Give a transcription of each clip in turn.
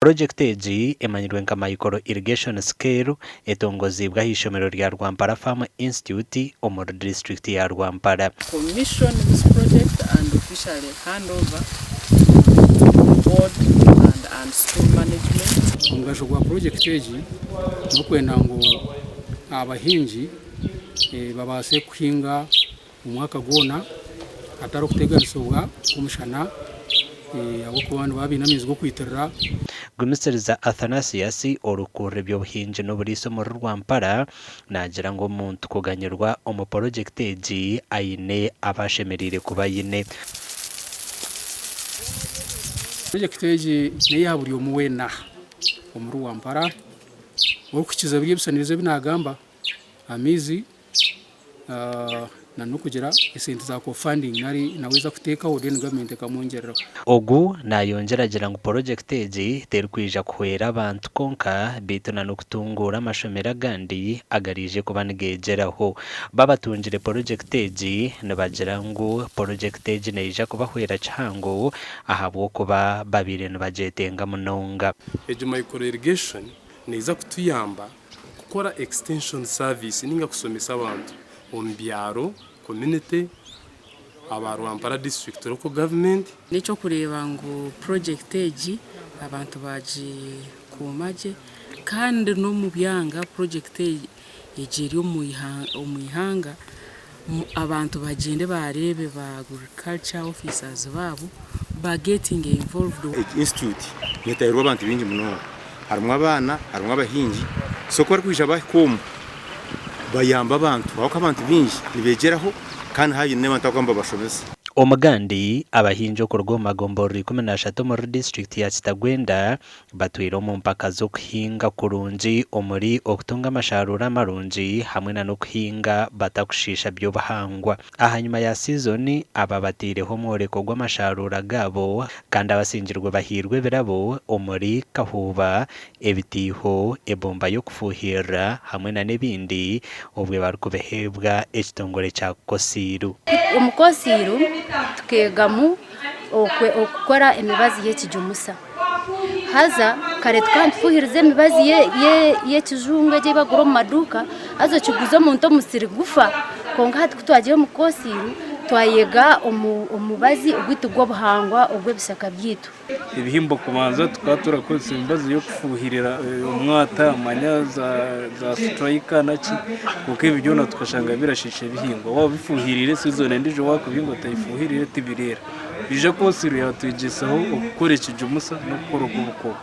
project egi emanyirwe nka micro irrigation scale etongoizeho ishomero rya Rwampara Farm Institute omuri district ya Rwampara. Commission this project and officially hand over board and school management. Omugasho gwa project egi nokwenda ngo abahingi babase kuhinga umwaka gwona atari okuteganisobwa kumushana abo kubantu babinamizi go kwitirira. Gumisiriza Athanasius orukure eby'obuhingi n'oburiiso muri Rwampara nagira ngo omuntu kuganyirwa omu project egi aine abashemerire kuba yine. Project egi neya buri omu wena omu Rwampara okukiza by'ebisanirizo binagamba amizi na nukugira esente za co-funding nari naweza kutekaho then government ekamwongerera. Ogu nayongeragira ngo project egi terkwija kuhwera abantu konka bitu na Okutunguura amashomero agandi agarije kuba nigegeraho. Babatungire project egi nibagira ngo project egi neija kubahwera kihango ahabwokuba babire nibajetenga munonga. Egi micro irrigation neiza kutuyamba kukora extension service ninga kusomesa abantu omu byaro community aba Rwampara district local government. Nicho kureba ngo project egi abantu baji kumaje kandi no mu byanga project egi eri omu ihanga abantu bagende barebe ba agriculture officers babo ba getting involved. Institute yetayirwa abantu bingi muno, harimo abana harimo abahingi soko bari kwija bakomba bayamba abantu bako abantu bingi nibegeraho kandi hayi n'abantu bagomba bashobeze. Omugandi abahingi okurwa magombori 13 muri district ya Kitagwenda batwire mu mpaka zo kuhinga kurungi omuri okutunga amasharura amarungi hamwe na no kuhinga batakushisha by'obuhangwa. Ahanyuma ya season aba batireho mworeko gw'amasharura gabo kandi abasingirwe bahirwe birabo omuri kahuba ebitiho ebomba yo kufuhira hamwe na nebindi obwe bari kubehebwa ekitongore cya Kosiru. Omukosiru tukegamu okukora emibazi y'ekijumusa haza kare twanfuhirize emibazi y'ekijungu egi bagura omu maduuka haza kiguza omuntu omusiri gufa konka hati kutwagira omukosiru twayega omubazi ogwitu gw'obuhangwa ogw'ebishaka byaitu. Ibihimbo kubanza tukaba turakoze imibazi yo kufuhirira umwata amanya za striker naki kuko ibibyona tukashanga birashishe bihingwa waba bifuhirire sizone ndije wakubihingo tayifuhirire tibirera bije kosiru yatwigisaho okukora ekijumusa no gukora ubuko.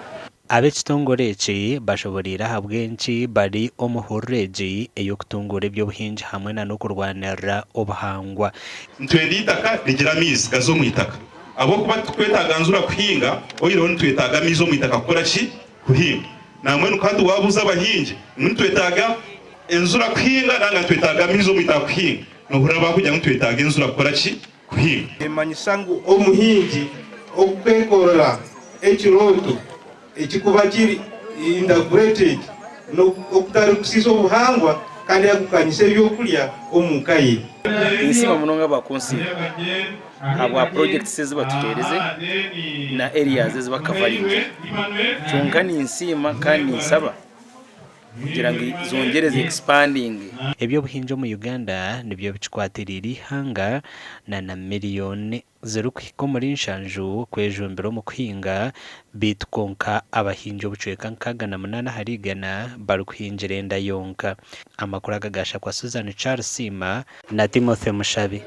Ab'ekitongore eki bashoborera habwenki bari omuhurreegi ey'okutungura eby'obuhingi hamwe na n'okurwanirira obuhangwa. Ntwenda itaka rigira amizi gazo mu itaka abo kuba twetaga nzura kuhinga oyiro ntwetaga amizi mu itaka kukora ki kuhinga namwe nukandi wabuza abahingi ntwetaga enzura kuhinga nanga ntwetaga amizi mu itaka kuhinga nohura bakujya ntwetaga enzura kukora ki kuhinga. Emanyisangu omuhingi okwekorera ekiroto ekikuba kiri integrated no okutari kusiza obuhangwa kandi yakukanyisa ebyokulya omuka ye. Insima munonga bakonsira aba projects zibatutereze na areas zibakavaringa cyonka ni insima kandi nsaba kugira ngo zongereze expanding. Eby'obuhingi mu Uganda nibyo bikwatirira ihanga na miliyoni zirukiko muri nshanju kwejumbira mu kuhinga bitkonka abahingi obucweka 68 harigana bari kuhingira enda yonka. Amakuru agagasha kwa Susan Charles Sima na Timothy Mushabi.